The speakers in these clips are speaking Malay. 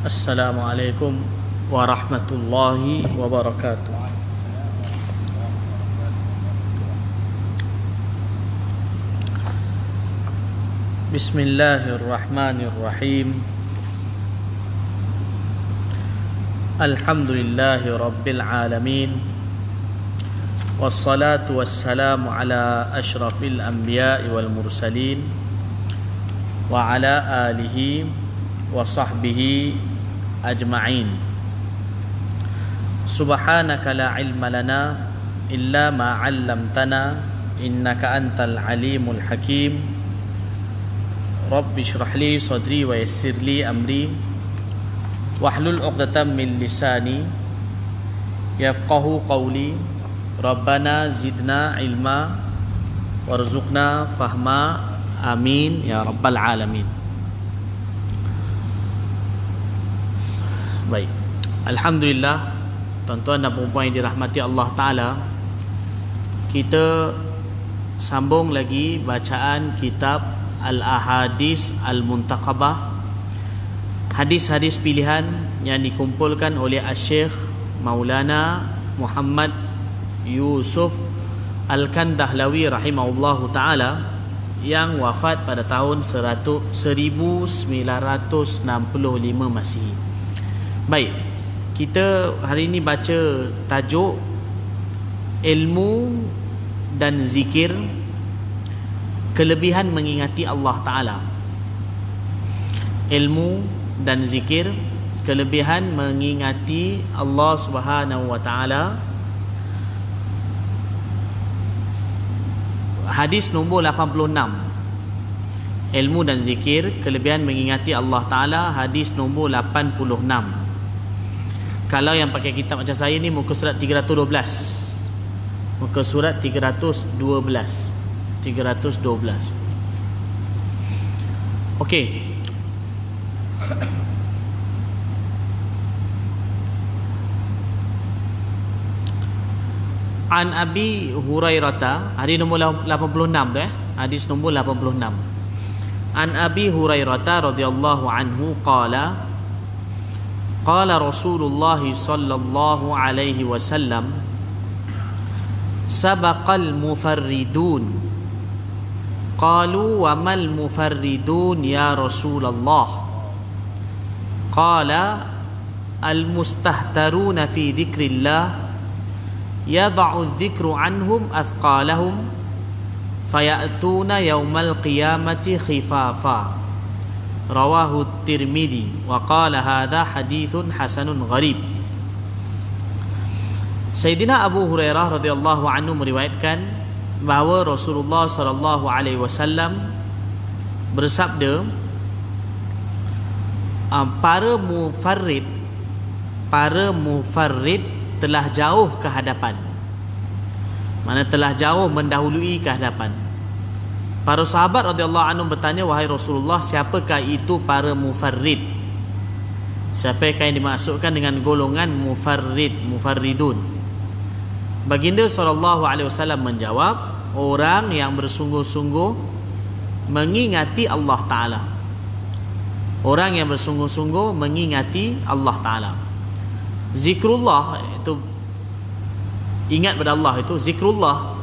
Assalamualaikum warahmatullahi wabarakatuh. Bismillahirrahmanirrahim. Alhamdulillahi rabbil alamin. Wassalatu wassalamu ala ashrafil anbiya'i wal mursalin wa ala alihi wa sahbihi ajma'in. Subhanaka la ilma lana illa ma 'allamtana innaka antal alimul hakim. Rabbi shrah li sadri wa yassir li amri wahlul 'uqdatam min lisani yafqahu qawli. Rabbana zidna ilma warzuqna fahma. Amin ya rabbal alamin. Baik, alhamdulillah, tuan-tuan dan puan-puan yang dirahmati Allah Ta'ala, kita sambung lagi bacaan kitab Al-Ahadis Al-Muntaqabah, hadis-hadis pilihan yang dikumpulkan oleh Syekh Maulana Muhammad Yusuf Al-Kandahlawi rahimahullahu ta'ala, yang wafat pada tahun 1965 Masihi. Baik, kita hari ini baca tajuk ilmu dan zikir, kelebihan mengingati Allah Ta'ala. Ilmu dan zikir, kelebihan mengingati Allah Subhanahu Wa Ta'ala. Hadis nombor 86. Ilmu dan zikir, kelebihan mengingati Allah Ta'ala, hadis nombor 86. Kalau yang pakai kitab macam saya ni, muka surat 312. Muka surat 312. Okey. An Abi Hurairah, hadis nombor 86 tu hadis nombor 86. An Abi Hurairah radhiyallahu anhu qala qala Rasulullah sallallahu alaihi wasallam sabaqal mufarridun. Qalu wa mal mufarridun ya Rasulullah? Qala al mustahtaruna fi dzikrillah yada'u dzikru anhum athqalahum fayatuna yaumal qiyamati khifafa. Rawahu Tirmidzi wa qala hadha hadithun hasanun gharib. Sayyidina Abu Hurairah radhiyallahu anhu meriwayatkan bahawa Rasulullah sallallahu alaihi wasallam bersabda, para mufarrid telah jauh ke hadapan. Mana telah jauh mendahului ke hadapan. Para sahabat radhiyallahu anhum bertanya, wahai Rasulullah, siapakah itu para mufarrid? Siapakah yang dimaksudkan dengan golongan mufarridun? Baginda sallallahu alaihi wasallam menjawab, orang yang bersungguh-sungguh mengingati Allah Taala. Orang yang bersungguh-sungguh mengingati Allah Taala. Zikrullah itu, ingat pada Allah itu, zikrullah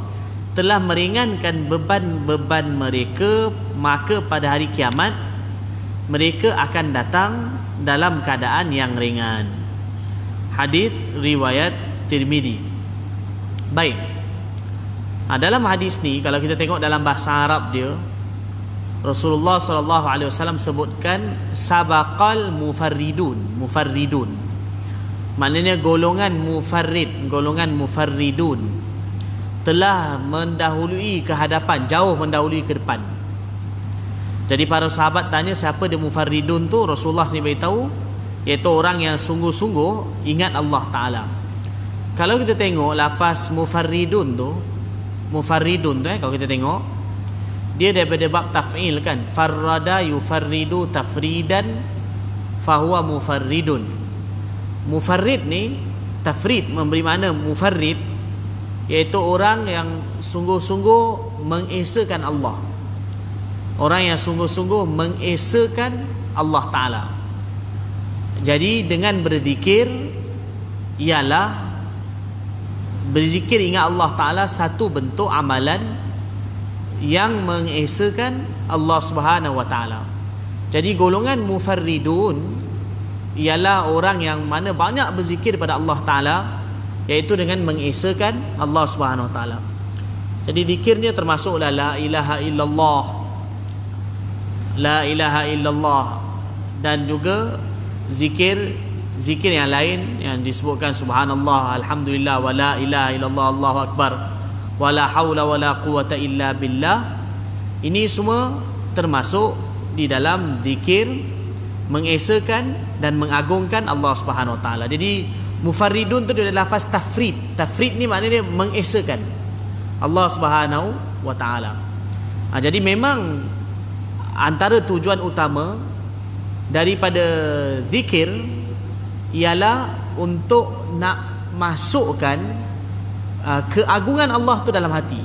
telah meringankan beban-beban mereka, maka pada hari kiamat mereka akan datang dalam keadaan yang ringan. Hadis riwayat Tirmidzi. Baik, dalam hadis ni kalau kita tengok dalam bahasa Arab dia, Rasulullah sallallahu alaihi wasallam sebutkan sabaqal mufarridun. Maknanya golongan mufarridun telah mendahului ke hadapan, jauh mendahului ke depan. Jadi para sahabat tanya, siapa dia mufarridun tu? Rasulullah sendiri beritahu, iaitu orang yang sungguh-sungguh ingat Allah Ta'ala. Kalau kita tengok lafaz mufarridun tu kalau kita tengok, dia daripada bab taf'il kan, farrada yufarridu tafridan fahuwa mufarridun. Mufarrid ni, tafrid memberi makna mufarrid, iaitu orang yang sungguh-sungguh mengesakan Allah. Orang yang sungguh-sungguh mengesakan Allah Ta'ala. Jadi dengan berzikir ialah berzikir ingat Allah Ta'ala satu bentuk amalan yang mengesakan Allah Subhanahu Wa Ta'ala. Jadi golongan mufarridun ialah orang yang mana banyak berzikir pada Allah Ta'ala, iaitu dengan mengesakan Allah Subhanahu Wa Ta'ala. Jadi zikirnya termasuklah la ilaha illallah, la ilaha illallah, dan juga zikir yang lain yang disebutkan subhanallah, alhamdulillah, wa la ilaha illallah, Allahu akbar, wa la haula wa la quwata illa billah. Ini semua termasuk di dalam zikir mengesakan dan mengagungkan Allah Subhanahu Wa Taala. Jadi mufarridun tu adalah lafaz tafrid. Tafrid ni maknanya mengesakan Allah Subhanahu Wa Taala. Jadi memang antara tujuan utama daripada zikir ialah untuk nak masukkan keagungan Allah tu dalam hati.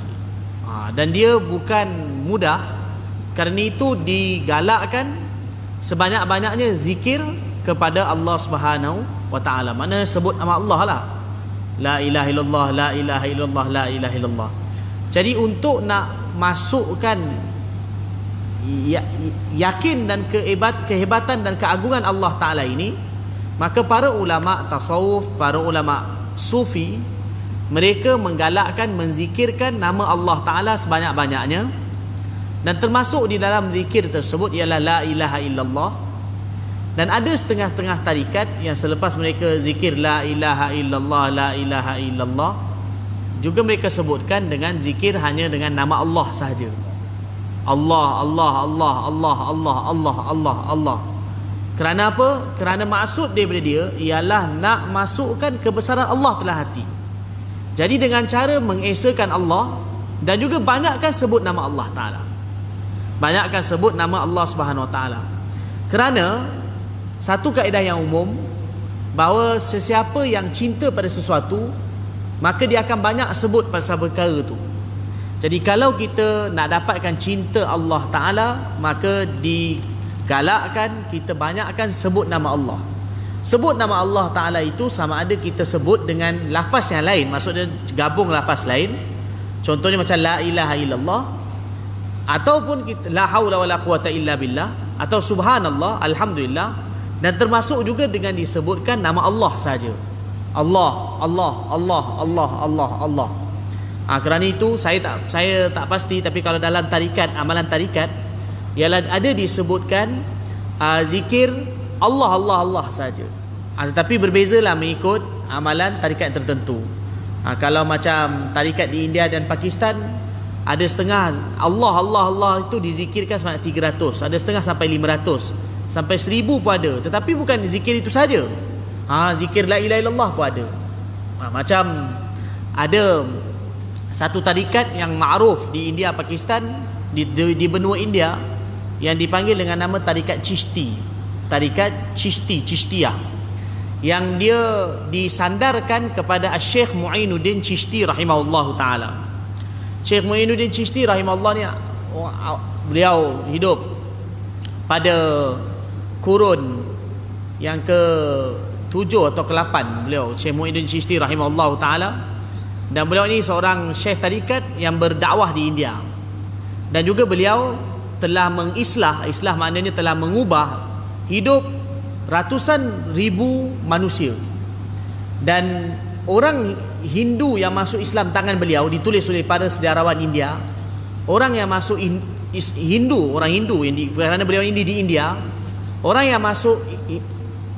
Dan dia bukan mudah. Kerana itu digalakkan sebanyak-banyaknya zikir kepada Allah Subhanahu Wa Taala. Mana sebut nama Allah lah. La ilaha illallah, la ilaha illallah, la ilaha illallah. Jadi untuk nak masukkan yakin dan kehebatan dan keagungan Allah Ta'ala ini, maka para ulama tasawuf, para ulama sufi, mereka menggalakkan menzikirkan nama Allah Ta'ala sebanyak-banyaknya. Dan termasuk di dalam zikir tersebut ialah la ilaha illallah. Dan ada setengah-setengah tarikat yang selepas mereka zikir la ilaha illallah, la ilaha illallah, juga mereka sebutkan dengan zikir hanya dengan nama Allah sahaja. Allah, Allah, Allah, Allah, Allah, Allah, Allah, Allah. Kerana apa? Kerana maksud daripada dia ialah nak masukkan kebesaran Allah dalam hati. Jadi dengan cara mengesakan Allah dan juga banyakkan sebut nama Allah Ta'ala. Banyakkan sebut nama Allah Subhanahu Wa Ta'ala. Kerana satu kaedah yang umum, bahawa sesiapa yang cinta pada sesuatu, maka dia akan banyak sebut pasal perkara tu. Jadi kalau kita nak dapatkan cinta Allah Ta'ala, maka digalakkan kita banyakkan sebut nama Allah. Sebut nama Allah Ta'ala itu sama ada kita sebut dengan lafaz yang lain, maksudnya gabung lafaz lain. Contohnya macam la ilaha illallah, ataupun kita la haula wala quwata illa billah, atau subhanallah, alhamdulillah. Dan termasuk juga dengan disebutkan nama Allah saja. Allah, Allah, Allah, Allah, Allah, Allah. Kerana itu saya tak pasti, tapi kalau dalam tarikat, amalan tarikat, ialah ada disebutkan zikir Allah, Allah, Allah saja. Tetapi berbezalah mengikut amalan tarikat tertentu. Kalau macam tarikat di India dan Pakistan, ada setengah Allah, Allah, Allah itu dizikirkan sebanyak 300, ada setengah sampai 500, sampai 1000 pun ada. Tetapi bukan zikir itu saja. Zikir la ilaha illallah pun ada. Macam ada satu tarikat yang ma'ruf di India, Pakistan, di benua India, yang dipanggil dengan nama tarikat Chishti. Tarikat Chishti, Chishtiyah, yang dia disandarkan kepada Syekh Mu'inuddin Chishti rahimahullahu ta'ala. Syekh Mu'inuddin Chishti rahimahullah ni, beliau hidup pada kurun yang ke-7 atau ke-8. Beliau Syekh Mu'inuddin Chishti rahimahullah ta'ala. Dan beliau ini seorang syekh tarikat yang berdakwah di India. Dan juga beliau telah mengislah, islah maknanya telah mengubah hidup ratusan ribu manusia. Dan orang Hindu yang masuk Islam tangan beliau, ditulis oleh para sejarawan India, orang yang masuk Hindu, orang Hindu yang kerana beliau ini di India, orang yang masuk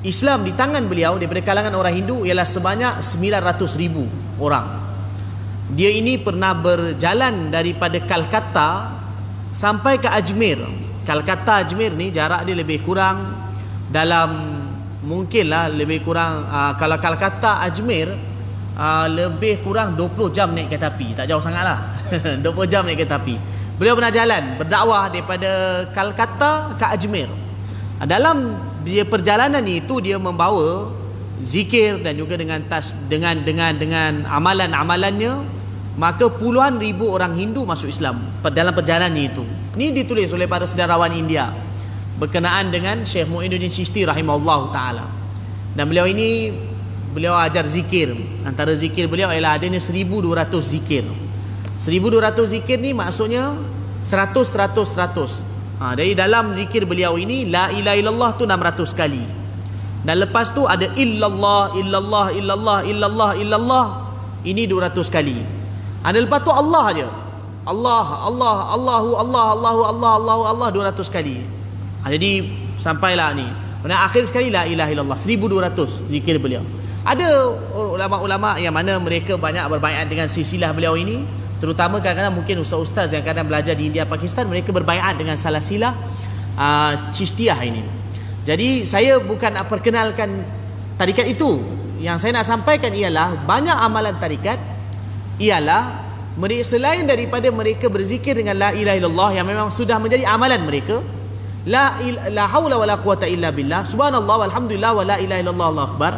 Islam di tangan beliau daripada kalangan orang Hindu ialah sebanyak 900,000 orang. Dia ini pernah berjalan daripada Calcutta sampai ke Ajmer. Calcutta Ajmer ni jarak dia lebih kurang dalam, mungkinlah lebih kurang, kalau Calcutta Ajmer lebih kurang 20 jam naik kereta api. Tak jauh sangat lah. 20 jam naik kereta api. Beliau pernah jalan berdakwah daripada Calcutta ke Ajmer. Dalam dia perjalanan itu dia membawa zikir dan juga dengan amalan-amalannya, maka puluhan ribu orang Hindu masuk Islam dalam perjalanan itu. Ini ditulis oleh para sejarawan India berkenaan dengan Syekh Mu'inuddin Chishti rahimahullah ta'ala. Dan beliau ajar zikir. Antara zikir beliau ialah adanya 1200 zikir. 1200 zikir ni maksudnya 100. Dari dalam zikir beliau ini la ilaha illallah tu 600 kali. Dan lepas tu ada illallah. Ini 200 kali. Ada lepas tu Allah aja. Allah 200 kali. Jadi sampailah ni. Dan akhir sekali la ilaha illallah 1200 zikir beliau. Ada ulama-ulama yang mana mereka banyak berbaiat dengan silsilah beliau ini, terutama kadang-kadang mungkin ustaz-ustaz yang kadang belajar di India Pakistan, mereka berbaiat dengan silsilah Chistiyah ini. Jadi saya bukan nak perkenalkan tarikat itu. Yang saya nak sampaikan ialah banyak amalan tarikat ialah selain daripada mereka berzikir dengan la ilaha illallah yang memang sudah menjadi amalan mereka, la haula wala quwata illa billah, subhanallah walhamdulillah wala ilaha illallah Allahu akbar.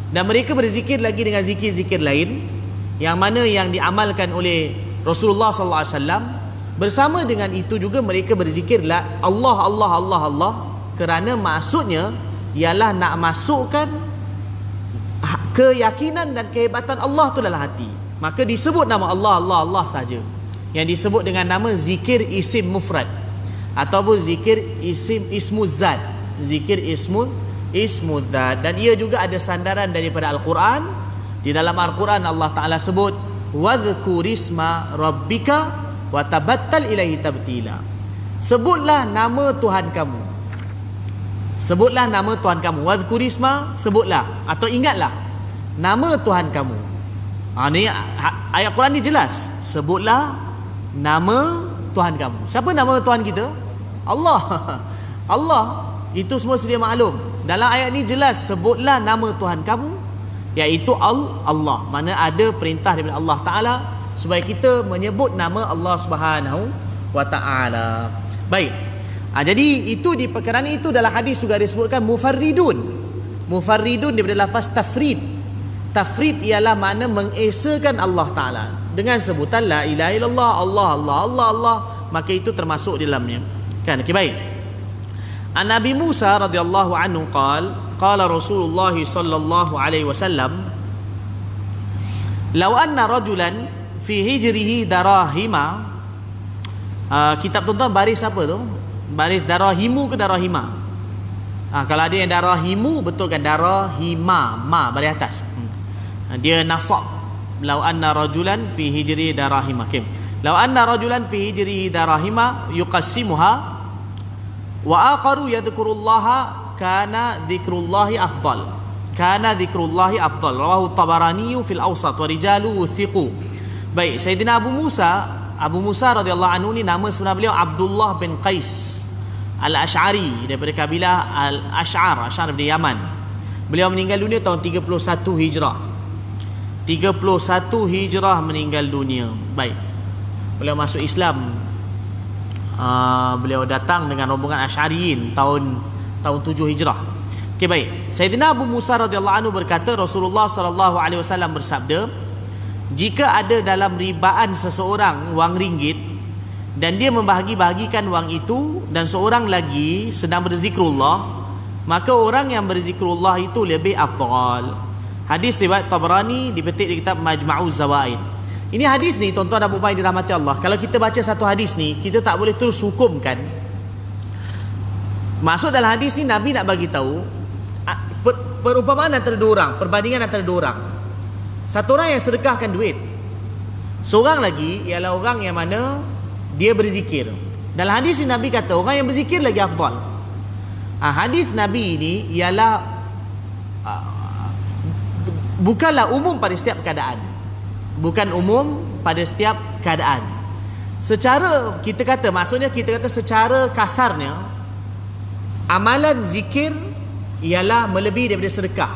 Dan mereka berzikir lagi dengan zikir-zikir lain yang mana yang diamalkan oleh Rasulullah sallallahu alaihi wasallam. Bersama dengan itu juga mereka berzikir la Allah kerana maksudnya ialah nak masukkan keyakinan dan kehebatan Allah tu dalam hati. Maka disebut nama Allah saja. Yang disebut dengan nama zikir isim mufrad ataupun zikir ismu zat. Zikir ismu zat. Dan ia juga ada sandaran daripada Al-Quran. Di dalam Al-Quran Allah Ta'ala sebut wadhkurisma rabbika wa tabattal ilaihi tabtila. Sebutlah nama Tuhan kamu. Sebutlah nama Tuhan kamu. Wadhkurisma, sebutlah atau ingatlah nama Tuhan kamu. Ni ayat Quran ni jelas. Sebutlah nama Tuhan kamu. Siapa nama Tuhan kita? Allah. Allah. Itu semua sedia maklum. Dalam ayat ni jelas, sebutlah nama Tuhan kamu, iaitu Allah. Mana ada perintah daripada Allah Ta'ala supaya kita menyebut nama Allah Subhanahu wa Ta'ala. Baik. Jadi itu kerana itu dalam hadis juga disebutkan mufarridun. Mufarridun daripada lafaz tafrid. Tafrid ialah makna mengesakan Allah Ta'ala dengan sebutan la ilaha illallah, Allah. Maka itu termasuk di dalamnya. Kan? Okey, baik. An Nabi Musa radhiyallahu anhu qala Rasulullah sallallahu alaihi wasallam law anna rajulan fi hijrihi darahima. Kitab tuan-tuan baris apa tu? Baris darahimu ke darahima? Kalau ada yang darahimu, betulkan darahima, ma baris atas. Dia nasab. Law anna rajulan fi hijrihi darahima. Okay. Law anna rajulan fi hijrihi darahima yuqassimuha wa akharu yadhkurullaha kana dzikrullahi afdal. Kana dzikrullahi afdal. Rawahu Tabarani fil Awsat wa rijaluhu thiqu. Baik, Sayyidina Abu Musa radhiyallahu anhu ni nama sebenar beliau Abdullah bin Qais Al-Ash'ari daripada kabilah Al-Ash'ar dari Yaman. Beliau meninggal dunia tahun 31 Hijrah. 31 Hijrah meninggal dunia. Baik. Beliau masuk Islam. Beliau datang dengan rombongan Asy'ariyin tahun 7 Hijrah. Okey, baik. Sayyidina Abu Musa radhiyallahu anhu berkata Rasulullah sallallahu alaihi wasallam bersabda, jika ada dalam ribaan seseorang wang ringgit dan dia membahagi-bahagikan wang itu dan seorang lagi sedang berzikrullah, maka orang yang berzikrullah itu lebih afdal. Hadis riwayat Tabrani dipetik di kitab Majma'uz Zawaid. Ini hadis ni tuan-tuan dan puan-puan dirahmati Allah. Kalau kita baca satu hadis ni, kita tak boleh terus hukumkan. Maksud dalam hadis ni Nabi nak bagi tahu perumpamaan antara dua orang, perbandingan antara dua orang. Satu orang yang sedekahkan duit. Seorang lagi ialah orang yang mana dia berzikir. Dalam hadis ni Nabi kata orang yang berzikir lagi afdal. Hadis Nabi ini ialah bukanlah umum pada setiap keadaan. Bukan umum pada setiap keadaan. Secara kita kata, maksudnya kita kata secara kasarnya, amalan zikir ialah melebihi daripada sedekah.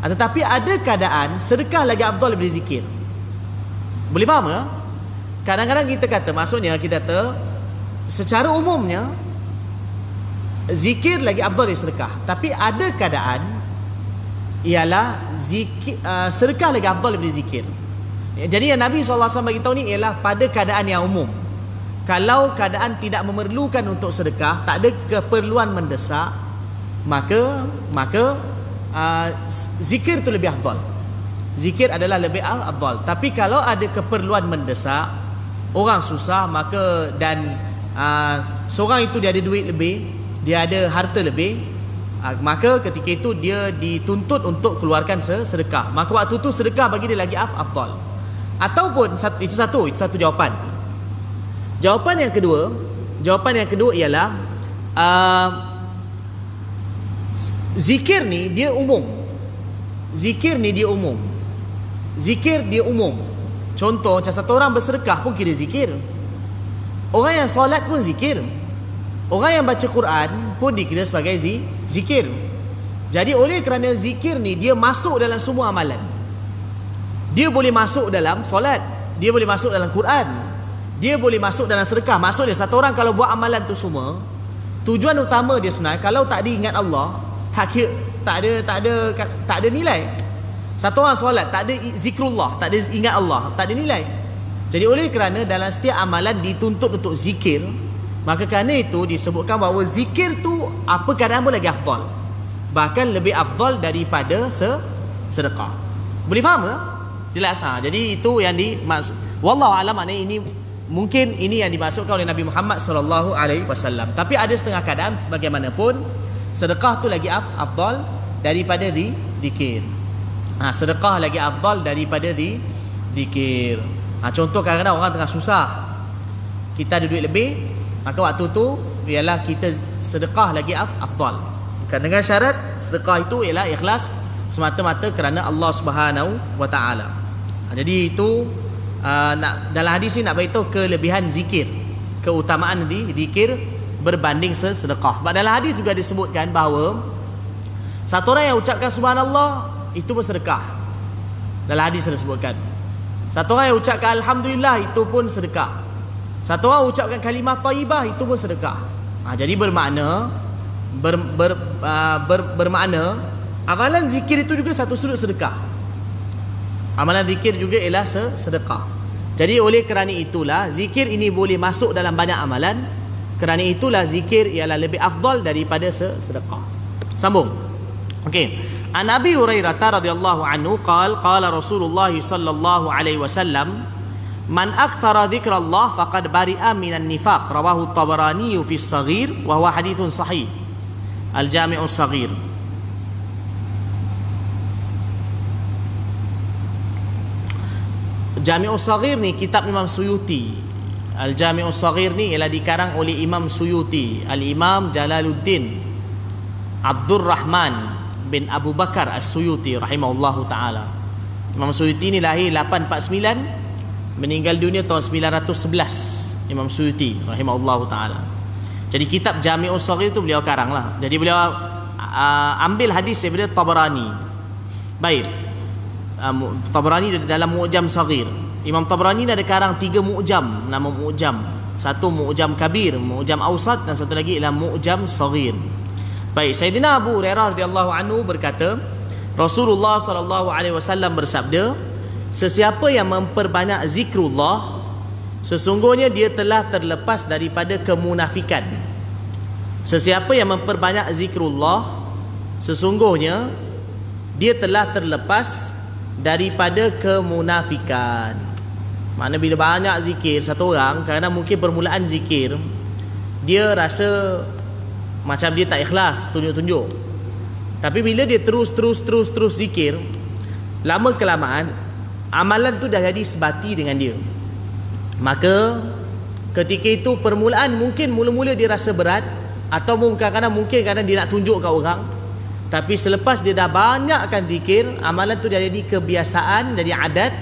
Tetapi ada keadaan sedekah lagi afdal daripada zikir. Boleh faham ke? Kadang-kadang kita kata, maksudnya kita kata secara umumnya zikir lagi afdal daripada sedekah. Tapi ada keadaan ialah zikir, sedekah lagi afdal daripada zikir. Jadi yang Nabi SAW beritahu ni ialah pada keadaan yang umum. Kalau keadaan tidak memerlukan untuk sedekah, tak ada keperluan mendesak, maka zikir tu lebih afdal. Zikir adalah lebih afdal. Tapi kalau ada keperluan mendesak, orang susah, maka dan seorang itu dia ada duit lebih, dia ada harta lebih, maka ketika itu dia dituntut untuk keluarkan sedekah. Maka waktu tu sedekah bagi dia lagi afdal. Ataupun itu satu jawapan. Jawapan yang kedua ialah zikir ni dia umum. Zikir dia umum. Contoh macam satu orang bersedekah pun kira zikir. Orang yang solat pun zikir. Orang yang baca Quran pun dikira sebagai zikir. Jadi oleh kerana zikir ni dia masuk dalam semua amalan. Dia boleh masuk dalam solat, dia boleh masuk dalam Quran, dia boleh masuk dalam sedekah. Maksudnya satu orang kalau buat amalan tu semua, tujuan utama dia sebenarnya kalau tak diingat Allah, tak ada nilai. Satu orang solat tak ada zikrullah, tak ada ingat Allah, tak ada nilai. Jadi oleh kerana dalam setiap amalan dituntut untuk zikir, maka kerana itu disebutkan bahawa zikir tu apa keadaan pun lagi afdal. Bahkan lebih afdal daripada sedekah. Boleh faham ke? Jelas. Jadi itu yang dimaksud. Wallahu alam, maknanya ini mungkin ini yang dimaksudkan oleh Nabi Muhammad sallallahu alaihi wasallam. Tapi ada setengah keadaan bagaimanapun sedekah tu lagi afdal daripada zikir. Sedekah lagi afdal daripada zikir. Contoh kadang-kadang orang tengah susah, kita ada duit lebih, maka waktu tu ialah kita sedekah lagi afdal. Bukan dengan syarat sedekah itu ialah ikhlas semata-mata kerana Allah Subhanahu wa taala. Jadi itu dalam hadis ni nak beritahu kelebihan zikir, keutamaan zikir berbanding sedekah. Dalam hadis juga disebutkan bahawa satu orang yang ucapkan subhanallah itu pun sedekah. Dalam hadis disebutkan satu orang yang ucapkan alhamdulillah itu pun sedekah. Satu orang ucapkan kalimah thayyibah itu pun sedekah. Jadi bermakna bermakna amalan zikir itu juga satu sudut sedekah. Amalan zikir juga ialah sedekah. Jadi oleh kerana itulah zikir ini boleh masuk dalam banyak amalan. Kerana itulah zikir ialah lebih afdal daripada sedekah. Sambung. Okey. An Abi Hurairah radhiyallahu anhu qala Rasulullah sallallahu alaihi wasallam man akthara dzikrallah faqad bari'a minan nifaq. Rawahu Tabarani fi as-Saghir wa huwa hadithun sahih. Al-Jami' as-Saghir. Jami'us Saghir ni kitab Imam Suyuti. Al-Jami'us Saghir ni ialah dikarang oleh Imam Suyuti, Al-Imam Jalaluddin Abdul Rahman bin Abu Bakar As-Suyuti rahimahullahu taala. Imam Suyuti ni lahir 849, meninggal dunia tahun 911. Imam Suyuti rahimahullahu taala. Jadi kitab Jami'us Saghir tu beliau karanglah. Jadi beliau ambil hadis daripada Tabarani. Baik. Tabarani dalam Mu'jam Saghir. Imam Tabarani ada karang 3 mu'jam, nama mu'jam. Satu mu'jam kabir, mu'jam awsat, dan satu lagi ialah mu'jam saghir. Baik, Sayyidina Abu Hurairah radhiyallahu anhu berkata, Rasulullah sallallahu alaihi wasallam bersabda, sesiapa yang memperbanyak zikrullah, sesungguhnya dia telah terlepas daripada kemunafikan. Sesiapa yang memperbanyak zikrullah, sesungguhnya dia telah terlepas daripada kemunafikan. Maknanya bila banyak zikir satu orang, kerana mungkin permulaan zikir dia rasa macam dia tak ikhlas, tunjuk-tunjuk. Tapi bila dia terus zikir, lama kelamaan amalan tu dah jadi sebati dengan dia. Maka ketika itu permulaan mungkin mula-mula dia rasa berat, atau kadang-kadang dia nak tunjuk kat orang. Tapi selepas dia dah banyakkan zikir, amalan tu dah jadi kebiasaan, jadi adat.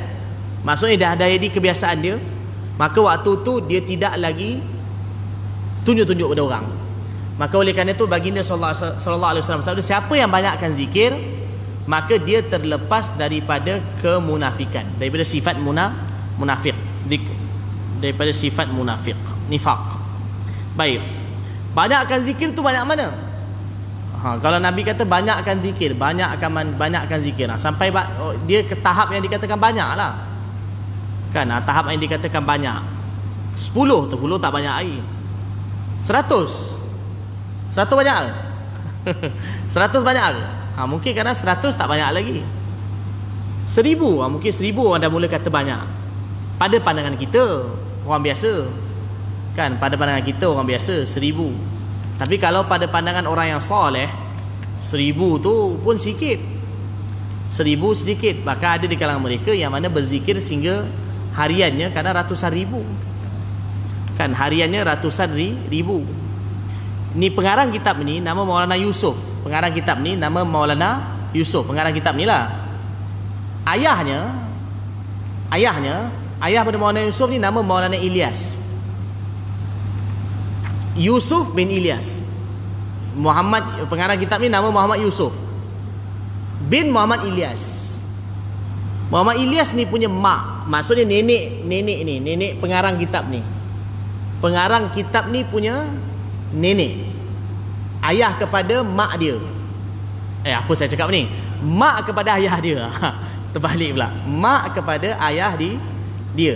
Maksudnya dah jadi kebiasaan dia. Maka waktu tu dia tidak lagi tunjuk-tunjuk pada orang. Maka oleh kerana itu baginda sallallahu alaihi wasallam sabda, siapa yang banyakkan zikir, maka dia terlepas daripada kemunafikan, daripada sifat munafik, daripada sifat munafik, nifaq. Baik. Banyakkan zikir tu banyak mana? Kalau Nabi kata banyakkan zikir, banyakkan zikir, sampai dia ke tahap yang dikatakan banyak lah kan. Tahap yang dikatakan banyak 10 tak banyak air. 100 banyak ke? 100 banyak ke? Mungkin kadang 100 tak banyak lagi. 1000, mungkin 1000 orang dah mula kata banyak. Pada pandangan kita orang biasa, kan, pada pandangan kita orang biasa 1000. Tapi kalau pada pandangan orang yang soleh, 1000 tu pun sikit. 1000 sedikit. Maka ada di kalangan mereka yang mana berzikir sehingga hariannya kadang ratusan ribu, kan, hariannya ratusan ribu. Ni pengarang kitab ni nama Maulana Yusuf. Pengarang kitab ni nama Maulana Yusuf. Pengarang kitab ni lah. Ayah pada Maulana Yusuf ni nama Maulana Ilyas. Yusuf bin Ilyas. Muhammad, pengarang kitab ni nama Muhammad Yusuf bin Muhammad Ilyas. Muhammad Ilyas ni punya mak, maksudnya nenek pengarang kitab ni. Pengarang kitab ni punya nenek, ayah kepada mak dia. Apa saya cakap ni? Mak kepada ayah dia. Terbalik pula. Mak kepada ayah dia.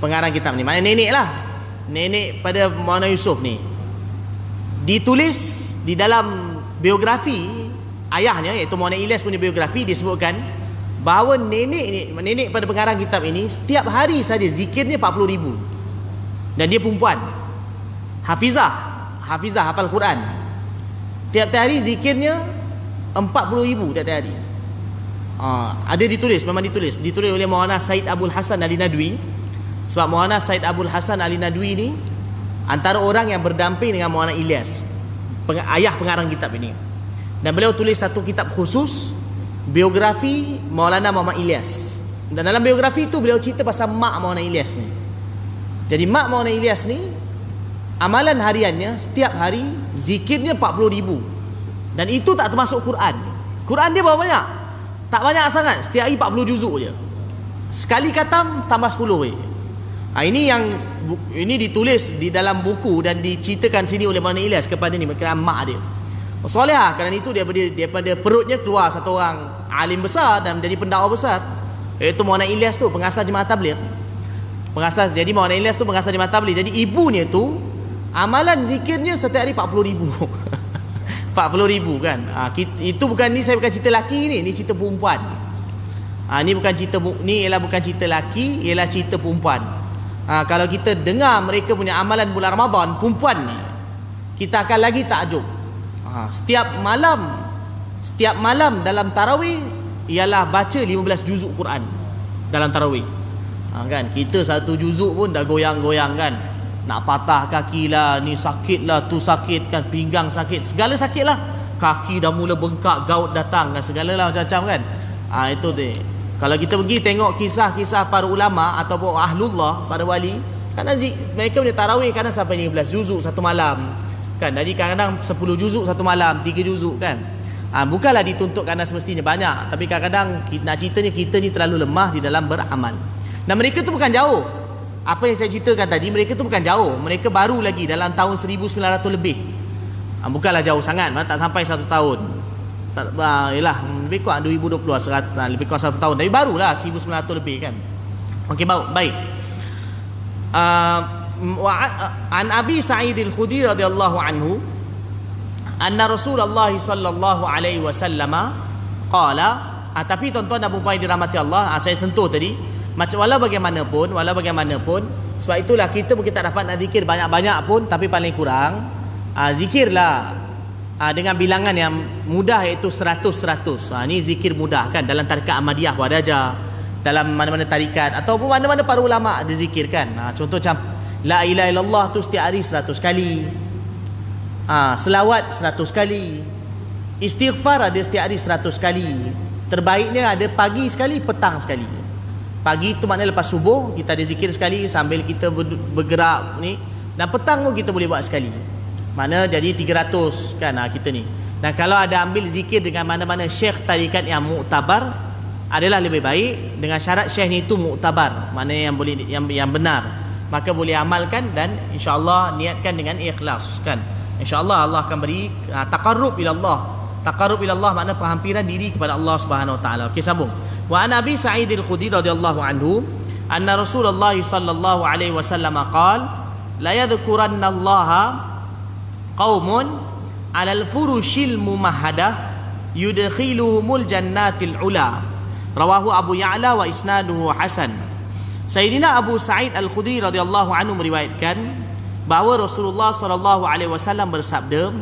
Pengarang kitab ni, mana nenek lah. Nenek pada Maulana Yusuf ni. Ditulis di dalam biografi ayahnya, iaitu Maulana Ilyas punya biografi, disebutkan bahawa nenek pada pengarang kitab ini setiap hari saja zikirnya 40,000. Dan dia perempuan, hafizah hafal Quran. Tiap-tiap hari zikirnya 40,000 tiap-tiap hari. Ada ditulis, memang ditulis oleh Maulana Said Abdul Hasan Ali Nadwi. Sebab Maulana Said Abdul Hasan Ali Nadwi ni antara orang yang berdamping dengan Maulana Ilyas, ayah pengarang kitab ini. Dan beliau tulis satu kitab khusus, biografi Maulana Muhammad Ilyas. Dan dalam biografi itu beliau cerita pasal mak Maulana Ilyas ni. Jadi mak Maulana Ilyas ni, amalan hariannya setiap hari zikirnya 40,000. Dan itu tak termasuk Quran. Quran dia berapa banyak? Tak banyak sangat. Setiap hari 40 juzuk je. Sekali khatam tambah 10 je. Ini ditulis di dalam buku dan diceritakan sini oleh Maulana Ilyas kepada mak dia. Solehah, kerana itu daripada perutnya keluar satu orang alim besar dan menjadi pendakwa besar, iaitu Maulana Ilyas tu, pengasas jemaah tabligh. Jadi Maulana Ilyas tu pengasas jemaah tabligh. Jadi ibunya tu amalan zikirnya setiap hari 40,000. 40,000 kan. Itu bukan, ni saya bukan cerita laki ni cerita perempuan. Ni bukan cerita, ni ialah bukan cerita laki, ialah cerita perempuan. Kalau kita dengar mereka punya amalan bulan Ramadan, perempuan ni, kita akan lagi takjub. Setiap malam dalam tarawih ialah baca 15 juzuk Quran dalam tarawih. Kan, kita satu juzuk pun dah goyang-goyang kan. Nak patah kaki lah, ni sakit lah, tu sakit kan, pinggang sakit, segala sakit lah. Kaki dah mula bengkak, gout datang kan, segala lah macam-macam kan. Itu dia. Kalau kita pergi tengok kisah-kisah para ulama ataupun ahlullah, para wali, kadang mereka punya tarawih kadang sampai 15 juzuk satu malam kan. Jadi kadang-kadang 10 juzuk satu malam, 3 juzuk kan. Bukanlah dituntut kerana semestinya banyak, tapi kadang-kadang nak ceritanya kita ni terlalu lemah di dalam beramal. Dan mereka tu bukan jauh. Apa yang saya ceritakan tadi, mereka tu bukan jauh. Mereka baru lagi dalam tahun 1900 lebih. Bukanlah jauh sangat, tak sampai 1 tahun. Yalah, lebih kurang 2020 lebih kurang 1 tahun. Tapi barulah 1900 lebih kan. Okey, baik. An Abi Sa'id Al-Khudri radhiyallahu anhu anna Rasulullah sallallahu alaihi wasallam qala. Tapi tuan-tuan dan puan-puan dirahmati Allah, saya sentuh tadi, macam walau bagaimanapun, sebab itulah kita mungkin tak dapat nak zikir banyak-banyak pun, tapi paling kurang zikirlah dengan bilangan yang mudah, iaitu 100. Ni zikir mudah kan. Dalam tarikat Ahmadiyah pun ada aja, dalam mana-mana tarikat ataupun mana-mana para ulama ada zikir kan. Contoh macam la ilaha illallah tu setiap hari 100 kali, selawat 100 kali, istighfar ada setiap hari 100 kali. Terbaiknya ada pagi sekali, petang sekali. Pagi tu maknanya lepas subuh kita ada zikir sekali sambil kita bergerak ni, dan petang pun kita boleh buat sekali. Mana jadi 300 kan kita ni. Dan kalau ada ambil zikir dengan mana-mana syekh tarikat yang muktabar, adalah lebih baik, dengan syarat syekh ni tu muktabar, mana yang boleh yang benar, maka boleh amalkan dan insya-Allah niatkan dengan ikhlas kan. Insya-Allah Allah akan beri taqarrub ila Allah. Taqarrub ila Allah makna penghampiran diri kepada Allah Subhanahu wa taala. Okey, sambung. Wa an Abi Sa'id Al-Khudri radhiyallahu anhu anna Rasulullah sallallahu alaihi wasallam qala la yadhkuranna Allah qaumun 'ala al-furushil mumahhadah yudkhiluhumul jannatil ula. Rawahu Abu Ya'la wa isnaduhu hasan. Sayyidina Abu Sa'id Al-Khudri radhiyallahu anhu meriwayatkan bahawa Rasulullah sallallahu alaihi wasallam bersabda,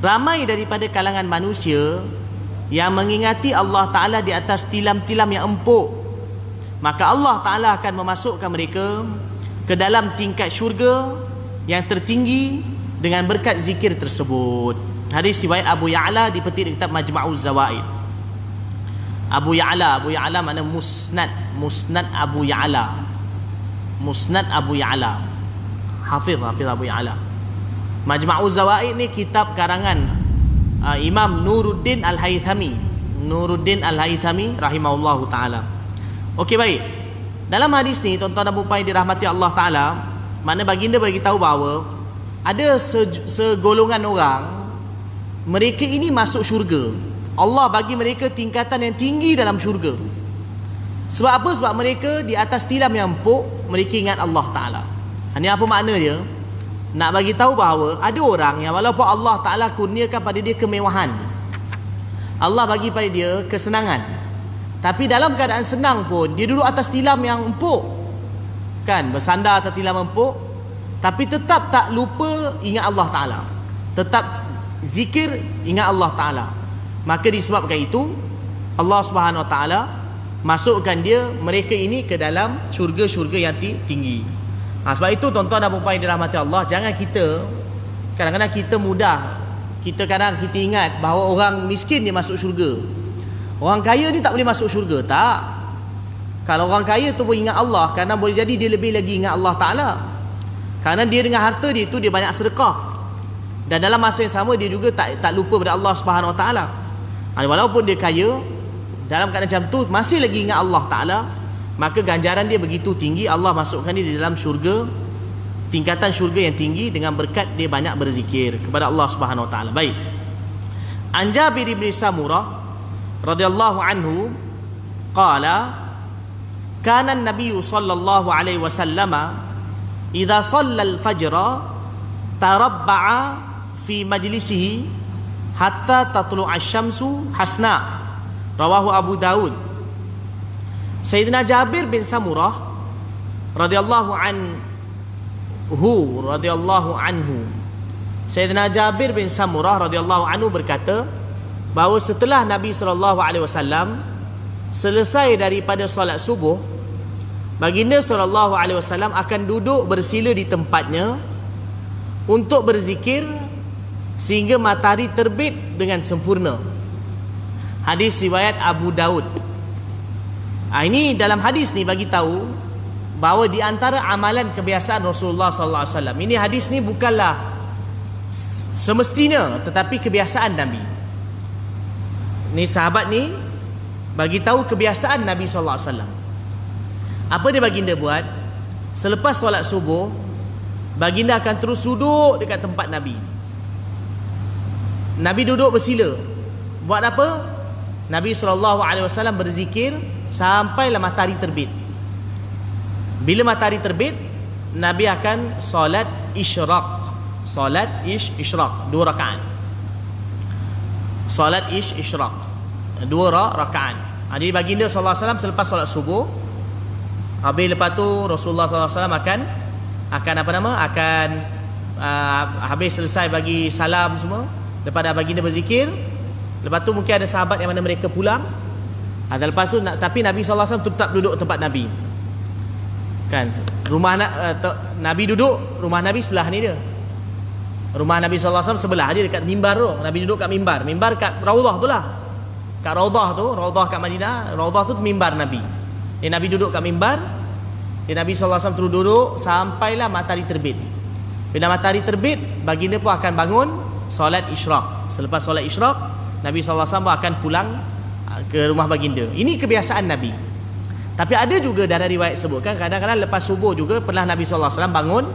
ramai daripada kalangan manusia yang mengingati Allah Ta'ala di atas tilam-tilam yang empuk, maka Allah Ta'ala akan memasukkan mereka ke dalam tingkat syurga yang tertinggi dengan berkat zikir tersebut. Hadis riwayat Abu Ya'la dipetik di kitab Majma'uz Zawaid. Abu Ya'la makna musnad Abu Ya'la. Musnad Abu Ya'la. Hafiz Abu Ya'la. Majma'uz Zawaid ni kitab karangan Imam Nuruddin Al-Haythami rahimahullahu taala. Okey, baik. Dalam hadis ni tuan-tuan dan puan dirahmati Allah Taala, mana baginda bagi tahu bahawa ada segolongan orang, mereka ini masuk syurga. Allah bagi mereka tingkatan yang tinggi dalam syurga. Sebab apa? Sebab mereka di atas tilam yang empuk, mereka ingat Allah Taala. Ini apa makna dia? Nak bagi tahu bahawa ada orang yang walaupun Allah Ta'ala kurniakan pada dia kemewahan, Allah bagi pada dia kesenangan, tapi dalam keadaan senang pun dia duduk atas tilam yang empuk, kan, bersandar atas tilam empuk, tapi tetap tak lupa ingat Allah Ta'ala, tetap zikir ingat Allah Ta'ala. Maka disebabkan itu Allah Subhanahu Wa Ta'ala masukkan dia, mereka ini ke dalam syurga-syurga yang tinggi. Sebab itu tuan-tuan dan puan yang dirahmati Allah, jangan kita kadang-kadang kita mudah, kita ingat bahawa orang miskin dia masuk syurga, orang kaya ni tak boleh masuk syurga. Tak. Kalau orang kaya tu pun ingat Allah, kerana boleh jadi dia lebih lagi ingat Allah Ta'ala, kerana dia dengan harta dia tu dia banyak sedekah, dan dalam masa yang sama dia juga tak lupa pada Allah Subhanahu Wa Ta'ala. Walaupun dia kaya, dalam keadaan macam tu masih lagi ingat Allah Ta'ala, maka ganjaran dia begitu tinggi. Allah masukkan dia di dalam syurga, tingkatan syurga yang tinggi dengan berkat dia banyak berzikir kepada Allah Subhanahu Wa Ta'ala. Baik. An Jabir bin Samurah radhiyallahu anhu qala kana an-nabiy sallallahu alaihi wasallam idza shalla al-fajr tarabba'a fi majlisihi hatta tatlu'a asy-syamsu hasna. Rawahu Abu Daud. Sayyidina Jabir bin Samurah radhiyallahu anhu Sayyidina Jabir bin Samurah radhiyallahu anhu berkata bahawa setelah Nabi sallallahu alaihi wasallam selesai daripada solat subuh, baginda sallallahu alaihi wasallam akan duduk bersila di tempatnya untuk berzikir sehingga matahari terbit dengan sempurna. Hadis riwayat Abu Daud. Ini dalam hadis ni bagi tahu bahawa di antara amalan kebiasaan Rasulullah sallallahu alaihi wasallam. Ini hadis ni bukanlah semestinya, tetapi kebiasaan Nabi. Ni sahabat ni bagi tahu kebiasaan Nabi sallallahu alaihi wasallam. Apa dia baginda buat? Selepas solat subuh, baginda akan terus duduk dekat tempat Nabi. Nabi duduk bersila. Buat apa? Nabi sallallahu alaihi wasallam berzikir sampailah matahari terbit. Bila matahari terbit, Nabi akan solat isyraq. Solat isyraq 2 rakaat. Solat isyraq 2 rakaat. Jadi baginda sallallahu alaihi wasallam selepas solat subuh, habis lepas tu Rasulullah sallallahu alaihi wasallam akan habis selesai bagi salam semua, lepas dah baginda berzikir, lepas tu mungkin ada sahabat yang mana mereka pulang. Dan lepas tu tapi Nabi sallallahu alaihi wasallam tetap duduk tempat Nabi. Kan rumah Nabi duduk, rumah Nabi sebelah ni dia. Rumah Nabi sallallahu alaihi wasallam sebelah dia, dekat mimbar tu. Nabi duduk kat mimbar. Mimbar kat Raudhah tu lah. Kat Raudhah tu, Raudhah kat Madinah, Raudhah tu mimbar Nabi. Nabi duduk kat mimbar. Nabi sallallahu alaihi wasallam terus duduk sampailah matahari terbit. Bila matahari terbit, baginda pun akan bangun solat isyraq. Selepas solat isyraq, Nabi sallallahu alaihi wasallam akan pulang ke rumah baginda. Ini kebiasaan Nabi. Tapi ada juga dalam riwayat sebutkan kadang-kadang lepas subuh juga pernah Nabi sallallahu alaihi wasallam bangun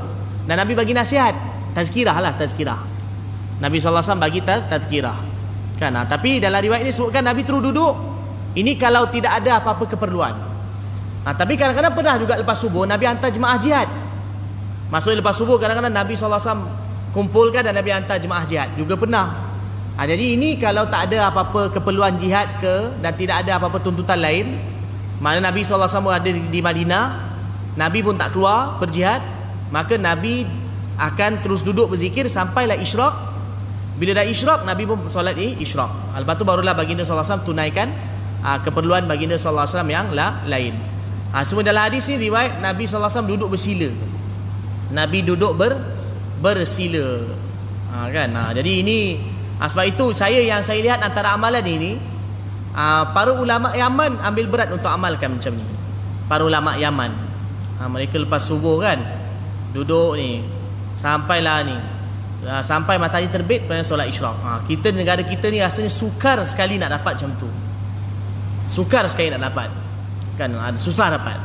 dan Nabi bagi nasihat, tazkirah. Nabi sallallahu alaihi wasallam bagi tazkirah. Kan? Tapi dalam riwayat ini sebutkan Nabi terus duduk. Ini kalau tidak ada apa-apa keperluan. Tapi kadang-kadang pernah juga lepas subuh Nabi hantar jemaah jihad. Maksudnya lepas subuh kadang-kadang Nabi sallallahu alaihi wasallam kumpulkan dan Nabi hantar jemaah jihad. Juga pernah. Jadi ini kalau tak ada apa-apa keperluan jihad ke, dan tidak ada apa-apa tuntutan lain, mana Nabi SAW ada di Madinah, Nabi pun tak keluar berjihad, maka Nabi akan terus duduk berzikir sampailah isyraq. Bila dah isyraq, Nabi pun solat isyraq. Lepas tu barulah baginda SAW tunaikan keperluan baginda SAW yang lain. Semua dalam hadis ni riwayat Nabi SAW duduk bersila. Nabi duduk bersila. Kan? Jadi ini sebab itu yang saya lihat antara amalan ini, para ulama Yaman ambil berat untuk amalkan macam ni. Para ulama Yaman, mereka lepas subuh kan duduk ni sampailah ni sampai matahari terbit pada solat isyraq. Kita, negara kita ni rasanya sukar sekali nak dapat macam tu. Sukar sekali nak dapat. Kan susah dapat.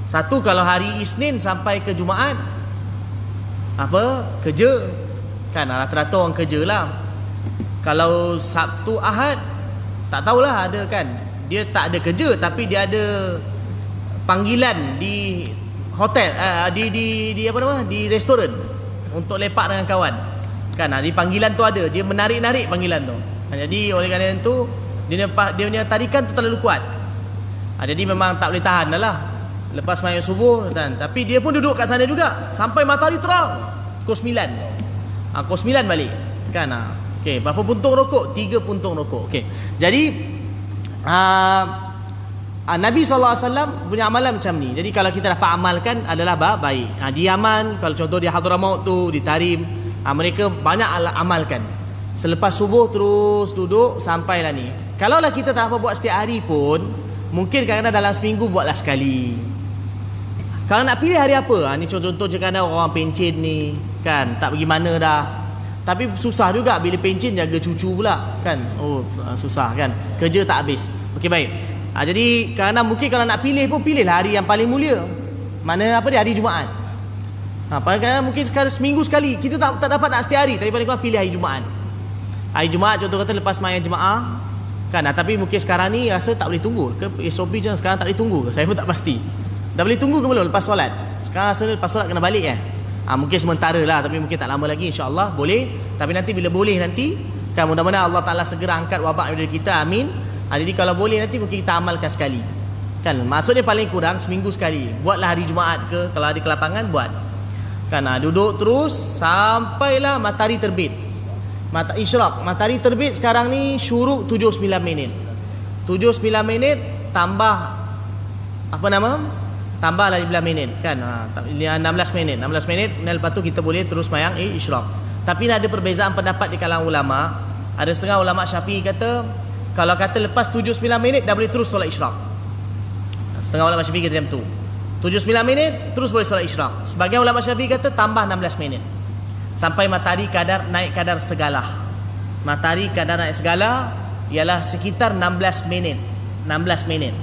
Satu, kalau hari Isnin sampai ke Jumaat kerja. Kan rata-rata orang kerja lah. Kalau Sabtu Ahad tak tahulah, ada kan, dia tak ada kerja tapi dia ada panggilan di hotel, di apa nama, di restoran untuk lepak dengan kawan. Kan di panggilan tu ada, dia menarik-narik panggilan tu. Jadi oleh kerana itu dia punya tarikan tu terlalu kuat. Jadi memang tak boleh tahan dah lah lepas sembahyang subuh kan. Tapi dia pun duduk kat sana juga sampai matahari terang pukul 9. Pukul 9 balik kan. Okey, berapa puntung rokok? 3 puntung rokok. Okey. Jadi Nabi SAW punya amalan macam ni. Jadi kalau kita dapat amalkan adalah baik. Di Yaman, kalau contoh di Hadramaut tu, di Tarim, mereka banyak amalkan. Selepas subuh terus duduk sampailah ni. Kalaulah kita tak apa buat setiap hari pun, mungkin kadang-kadang dalam seminggu buatlah sekali. Kalau nak pilih hari apa? Ni contoh-contoh kadang orang pencen ni kan, tak pergi mana dah. Tapi susah juga bila pencen jaga cucu pula kan. Susah kan, kerja tak habis. Okey, baik. Jadi kerana mungkin kalau nak pilih pun, pilihlah hari yang paling mulia. Mana dia hari Jumaat. Kadang-kadang mungkin seminggu sekali kita tak dapat nak setiap hari, tapi paling kurang pilih hari Jumaat. Hari Jumaat contoh kata lepas sembahyang jemaah kan. Tapi mungkin sekarang ni rasa tak boleh tunggu ke, SOP macam sekarang tak boleh tunggu ke? Saya pun tak pasti. Dah boleh tunggu ke belum lepas solat? Sekarang rasa lepas solat kena balik kan. Mungkin sementara lah, tapi mungkin tak lama lagi, insya-Allah boleh. Tapi nanti bila boleh nanti kan, mudah-mudahan Allah Ta'ala segera angkat wabak dari kita, amin. Jadi kalau boleh nanti mungkin kita amalkan sekali kan. Maksudnya paling kurang seminggu sekali. Buatlah hari Jumaat ke, kalau ada kelapangan buat kan. Duduk terus sampailah matahari terbit. Isyraq, matahari terbit sekarang ni syuruk 7-9 minit. 7-9 minit tambah tambahlah 15 minit kan. 16 minit. 16 minit dan lepas tu kita boleh terus sembahyang isyraq. Tapi ada perbezaan pendapat di kalangan ulama. Ada setengah ulama Syafi'i kata, kalau kata lepas 7-9 minit dah boleh terus solat isyraq. Setengah ulama Syafi'i kata macam tu. 7-9 minit terus boleh solat isyraq. Sebagian ulama Syafi'i kata tambah 16 minit sampai matahari naik kadar segalah. Matahari kadar naik segala ialah sekitar 16 minit. 16 minit.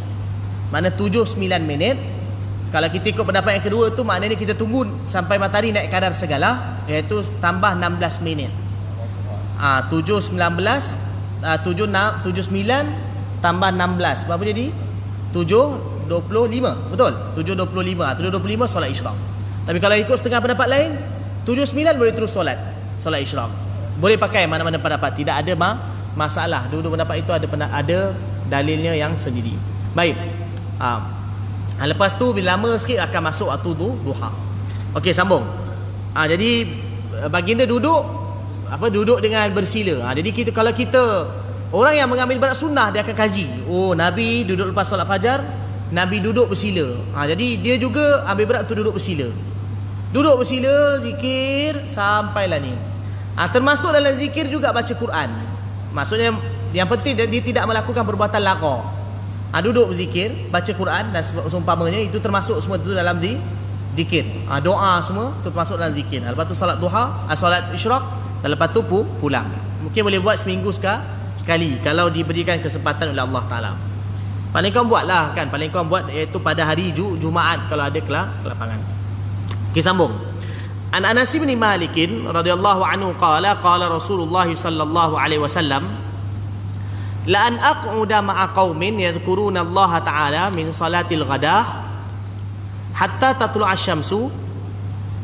Mana 7-9 minit. Kalau kita ikut pendapat yang kedua tu, maknanya kita tunggu sampai matahari naik kadar segala, iaitu tambah 16 minit. 7-9 tambah 16 berapa jadi? 7.25, betul? 7.25 solat isyraq. Tapi kalau ikut setengah pendapat lain, 7.9 boleh terus solat isyraq. Boleh pakai mana-mana pendapat, tidak ada masalah. Dua-dua pendapat itu ada dalilnya yang sendiri. Baik. Lepas tu bila lama sikit akan masuk waktu duha. Okey, sambung. Jadi baginda duduk dengan bersila. Jadi kalau kita orang yang mengambil berat sunnah, dia akan kaji. Nabi duduk lepas solat fajar, Nabi duduk bersila. Jadi dia juga ambil berat tu duduk bersila. Duduk bersila, zikir sampailah ni. Termasuk dalam zikir juga baca Quran. Maksudnya yang penting dia tidak melakukan perbuatan lagha. Duduk berzikir, baca Quran dan seumpamanya, itu termasuk semua itu dalam zikir. Doa semua itu termasuk dalam zikir. Lepas tu solat duha, solat isyraq, dan lepas tu pulang. Mungkin boleh buat seminggu sekali kalau diberikan kesempatan oleh Allah Ta'ala. Paling kau buatlah kan, paling kau buat iaitu pada hari Jumaat kalau ada kelapangan. Okey, sambung. An Anas bin Malik radhiyallahu anhu qala Rasulullah sallallahu alaihi wasallam, la an aq'uda ma'a qaumin yadhkuruna Allah Ta'ala min salatil ghadah hatta tatlu'a asy-syamsu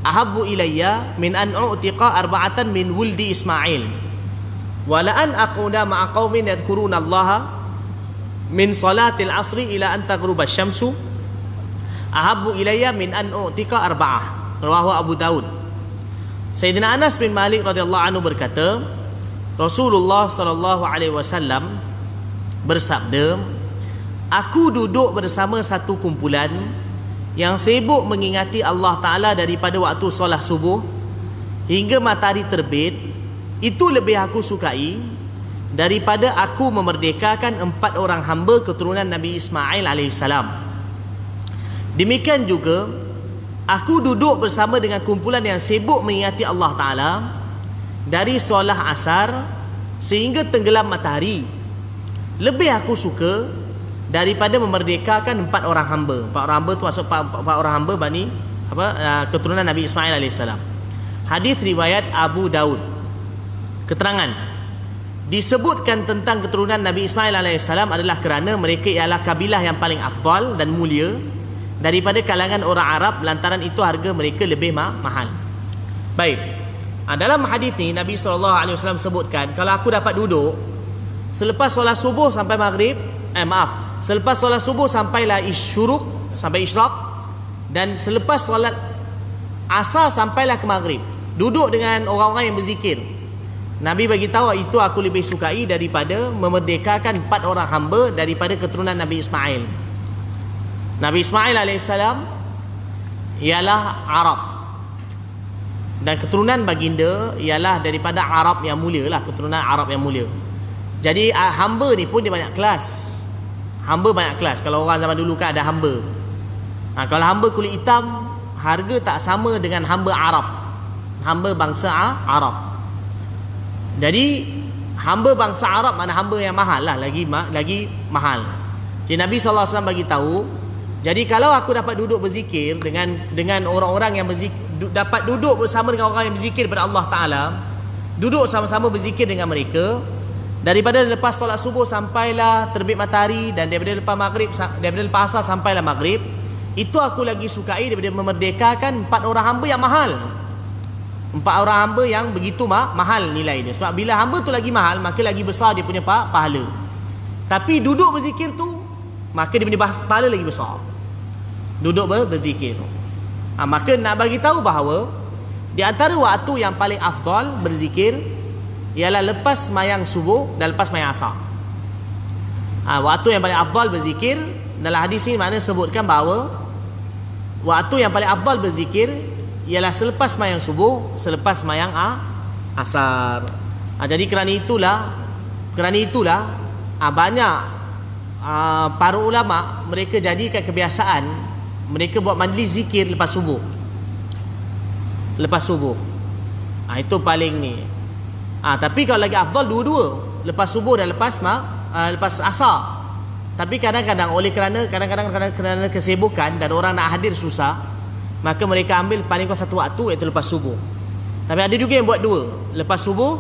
ahabbu ilayya min an u'tiqa arba'atan min wuldi Ismail. wala an aquda ma'a qaumin yadhkuruna Allah min salatil asri ila an taghruba syamsu ahabbu ilayya min an u'tika arba'ah. Rawahu Abu Daud. Sayyidina Anas bin Malik radhiyallahu anhu berkata, Rasulullah sallallahu alaihi wasallam bersabda, aku duduk bersama satu kumpulan yang sibuk mengingati Allah Ta'ala daripada waktu solat subuh hingga matahari terbit. Itu lebih aku sukai daripada aku memerdekakan 4 orang hamba keturunan Nabi Ismail alaihissalam. Demikian juga aku duduk bersama dengan kumpulan yang sibuk mengingati Allah Ta'ala dari solat asar sehingga tenggelam matahari. Lebih aku suka daripada memerdekakan 4 orang hamba. 4 orang hamba tu maksud 4 orang hamba Bani keturunan Nabi Ismail alaihissalam. Hadis riwayat Abu Daud. Keterangan disebutkan tentang keturunan Nabi Ismail alaihissalam adalah kerana mereka ialah kabilah yang paling afdal dan mulia daripada kalangan orang Arab, lantaran itu harga mereka lebih mahal. Baik, dalam hadis ni Nabi SAW sebutkan, kalau aku dapat duduk selepas solat subuh sampai maghrib, selepas solat subuh sampailah syuruk, sampai isyraq, dan selepas solat asar sampailah ke maghrib, duduk dengan orang-orang yang berzikir, Nabi bagi tahu itu aku lebih sukai daripada memerdekakan 4 orang hamba daripada keturunan Nabi Ismail. Nabi Ismail alaihissalam ialah Arab, dan keturunan baginda ialah daripada Arab yang mulia lah, keturunan Arab yang mulia. Jadi hamba ni pun dia banyak kelas. Hamba banyak kelas. Kalau orang zaman dulu kan ada hamba. Kalau hamba kulit hitam, harga tak sama dengan hamba Arab, hamba bangsa Arab. Jadi hamba bangsa Arab mana hamba yang mahal lah, lagi mahal. Jadi Nabi SAW bagi tahu, jadi kalau aku dapat duduk berzikir dengan orang-orang yang berzikir, dapat duduk bersama dengan orang yang berzikir kepada Allah Ta'ala, duduk sama-sama berzikir dengan mereka, daripada lepas solat subuh sampailah terbit matahari, dan daripada lepas asar sampailah maghrib, itu aku lagi sukai daripada memerdekakan 4 orang hamba yang mahal. 4 orang hamba yang begitu mahal nilai dia. Sebab bila hamba tu lagi mahal, maka lagi besar dia punya pahala. Tapi duduk berzikir tu, maka dia punya pahala lagi besar. Duduk berzikir. Maka nak bagi tahu bahawa di antara waktu yang paling afdal berzikir ialah lepas sembahyang subuh dan lepas sembahyang asar. Waktu yang paling afdal berzikir, dalam hadis ini maknanya sebutkan bahawa waktu yang paling afdal berzikir ialah selepas sembahyang subuh, selepas sembahyang asar. Jadi kerana itulah banyak para ulama mereka jadikan kebiasaan mereka buat majlis zikir lepas subuh. Itu paling ni. Tapi kalau lagi afdal dua-dua, lepas subuh dan lepas asar. Tapi kadang-kadang kerana kesibukan dan orang nak hadir susah, maka mereka ambil paling kurang satu waktu, iaitu lepas subuh. Tapi ada juga yang buat dua, lepas subuh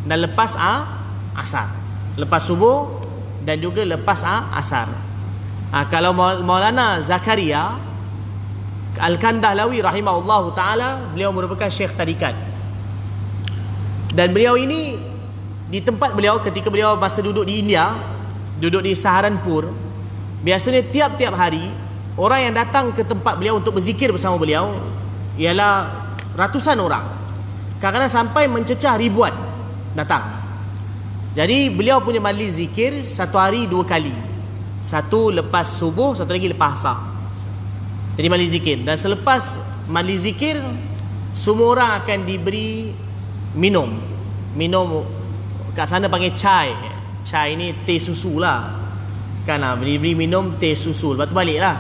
dan lepas asar. Lepas subuh dan juga lepas asar. Kalau Maulana Zakaria Al-Kandahlawi rahimahullahu ta'ala, beliau merupakan syekh tarikat. Dan beliau ini, di tempat beliau ketika beliau masa duduk di India, duduk di Saharanpur, biasanya tiap-tiap hari orang yang datang ke tempat beliau untuk berzikir bersama beliau ialah ratusan orang. Kadang-kadang sampai mencecah ribuan datang. Jadi beliau punya majlis zikir satu hari 2 kali. Satu lepas subuh, satu lagi lepas asar. Jadi majlis zikir. Dan selepas majlis zikir, semua orang akan diberi minum. Kat sana panggil chai. Chai ni teh susu lah. Kan beri minum teh susu. Lepas tu balik lah.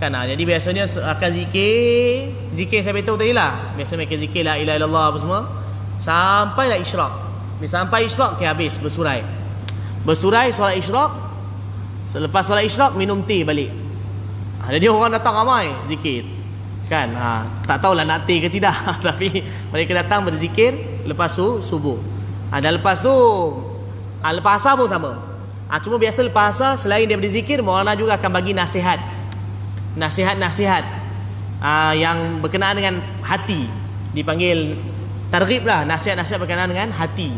Kan jadi biasanya akan zikir saya beritahu tadi lah. Biasa mereka zikir la ilaha illallah apa semua, sampailah isyraq. Bila sampai isyraq habis bersurai solat isyraq. Selepas solat isyraq minum teh balik. Jadi orang datang ramai zikir. Kan tak tahulah nak teh ke tidak. Tapi mereka datang berzikir lepas subuh. Dan lepas tu lepas asar pun sama. Cuma biasa lepas asar, selain daripada zikir, Maulana juga akan bagi nasihat yang berkenaan dengan hati. Dipanggil targhib lah, nasihat-nasihat berkenaan dengan hati.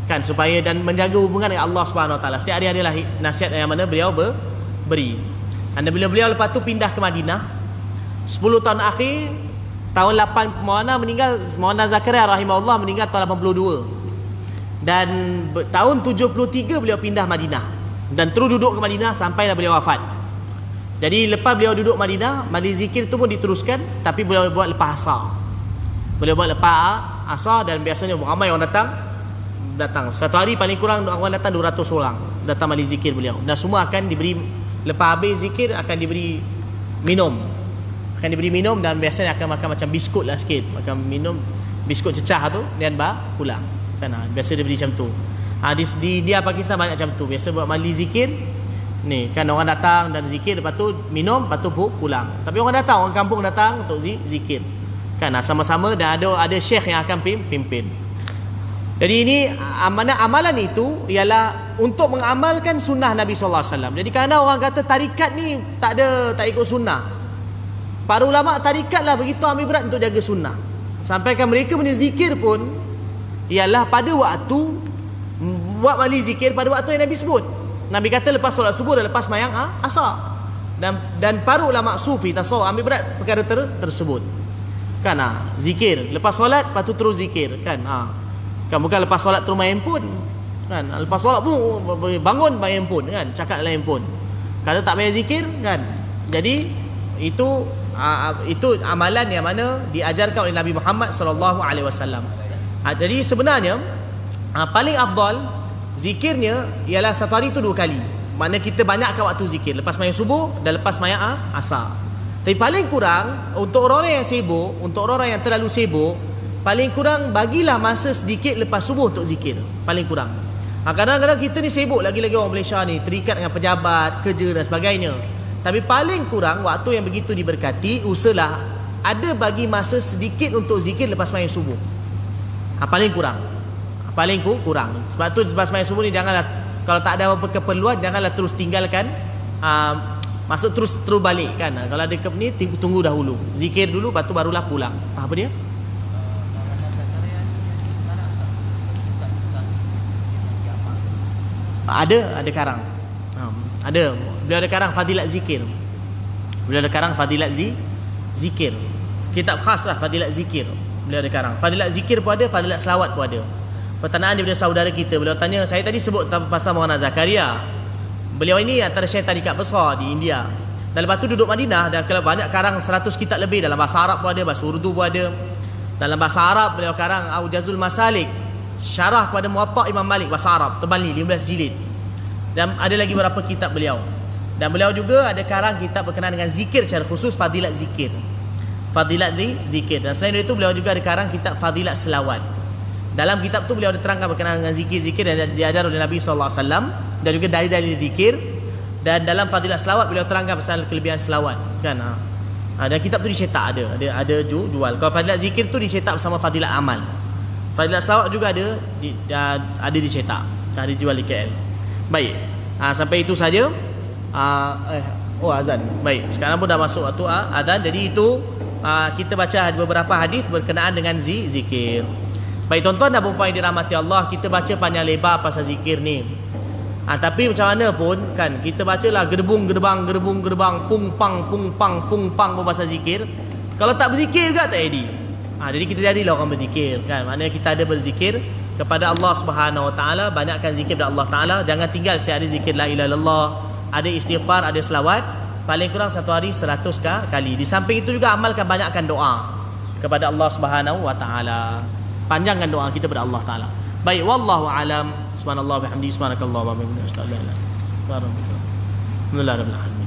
kan, supaya dan menjaga hubungan dengan Allah Subhanahu Wa Taala. Setiap hari adalah nasihat yang mana beliau beri. Dan bila beliau lepas tu pindah ke Madinah 10 tahun akhir, tahun 8 Maulana Zakaria rahimahullah meninggal tahun 82. Dan tahun 73 beliau pindah Madinah dan terus duduk ke Madinah sampailah beliau wafat. Jadi lepas beliau duduk Madinah, majlis zikir tu pun diteruskan, tapi beliau buat lepas asar. Beliau buat lepas asar dan biasanya ramai orang datang. Satu hari paling kurang orang datang 200 orang datang majlis zikir beliau. Dan semua akan diberi, lepas habis zikir akan diberi minum. Dan biasanya akan makan macam biskut lah sikit. Makan minum biskut cecah tu dan pulang. Kan biasa dia beri macam tu. Di Pakistan banyak macam tu. Biasa buat majlis zikir ni kan, orang datang dan zikir, lepas tu minum, lepas tu pulang. Tapi orang kampung datang untuk zikir kan, sama-sama, dan ada syekh yang akan pimpin. Jadi ini amalan itu ialah untuk mengamalkan sunnah Nabi SAW. Jadi kerana orang kata tarikat ni tak ikut sunnah, para ulama tarikat lah begitu ambil berat untuk jaga sunnah. Sampaikan mereka punya zikir pun ialah pada waktu buat majlis zikir pada waktu yang Nabi sebut. Nabi kata lepas solat subuh dan lepas mayang asar. Dan para ulama sufi tasawuf ambil berat perkara tersebut. Kan zikir lepas solat, lepas tu terus zikir kan. Kan bukan lepas solat terus main handphone. Kan lepas solat pun bangun main handphone kan, cakap dalam handphone. Kata tak payah zikir kan. Jadi itu amalan yang mana diajarkan oleh Nabi Muhammad sallallahu alaihi wasallam. Jadi sebenarnya paling afdal zikirnya ialah satu hari tu 2 kali. Maknanya kita banyakkan waktu zikir lepas mayang subuh dan lepas mayang asar. Tapi paling kurang untuk orang-orang yang sibuk, untuk orang-orang yang terlalu sibuk, paling kurang bagilah masa sedikit lepas subuh untuk zikir. Paling kurang. Kadang-kadang kita ni sibuk, lagi-lagi orang Malaysia ni terikat dengan pejabat, kerja dan sebagainya. Tapi paling kurang waktu yang begitu diberkati, usahalah ada bagi masa sedikit untuk zikir lepas mayang subuh. Paling kurang. Sebab tu lepas mayang subuh ni janganlah, kalau tak ada apa keperluan, janganlah terus tinggalkan, masuk terus balik kan. Kalau ada ni tunggu dahulu, zikir dulu, lepas tu barulah pulang. Apa dia? Ada karang. Beliau ada karang fadilat zikir. Zikir. Kitab khas lah fadilat zikir. Beliau ada karang. Fadilat zikir pun ada, fadilat selawat pun ada. Pertanyaan daripada saudara kita, beliau tanya, saya tadi sebut pasal Maulana Zakaria. Beliau ini antara syekh tarikat besar di India. Dan lepas tu duduk Madinah, dan kalau banyak karang 100 kitab lebih, dalam bahasa Arab pun ada, bahasa Urdu pun ada. Dalam bahasa Arab beliau karang Aujazul Masalik, syarah kepada Muwatta Imam Malik, bahasa Arab, tebal ni 15 jilid. Dan ada lagi beberapa kitab beliau. Dan beliau juga ada karang kitab berkenaan dengan zikir secara khusus, fadilat zikir. Dan selain itu beliau juga ada karang kitab fadilat selawat. Dalam kitab tu beliau diterangkan berkenaan dengan zikir-zikir yang diajar oleh Nabi SAW, dan juga dalil-dalil zikir. Dan dalam fadilat selawat beliau terangkan pasal kelebihan selawat kan. Dan kitab tu dicetak, ada jual. Kalau fadilat zikir tu dicetak bersama fadilat amal. Fadilat selawat juga ada dicetak, ada dijual di KL. Baik, sampai itu saja. Azan. Baik, sekarang pun dah masuk waktu azan. Jadi itu kita baca beberapa hadis berkenaan dengan zikir. Baik tuan-tuan dan puan-puan yang dirahmati Allah, kita baca panjang lebar pasal zikir ni. Tapi macam mana pun kan, kita bacalah gerbung gerbang pung pang pun pasal zikir. Kalau tak berzikir juga tak jadi. Jadi kita jadilah orang berzikir kan. Maknanya kita ada berzikir kepada Allah Subhanahu Wa Taala, banyakkan zikir kepada Allah Taala. Jangan tinggal setiap hari zikir la ilaha illallah, ada istighfar, ada selawat, paling kurang satu hari 100 kali. Di samping itu juga amalkan, banyakkan doa kepada Allah Subhanahu Wa Taala. Panjangkan doa kita kepada Allah Taala. Baik, wallahu alam. Subhanallah wa bihamdihi, subhanakallahumma wa bihamdika, asyhadu an la ilaha illa anta, astaghfiruka wa atubu ilaik. Alhamdulillah rabbil alamin.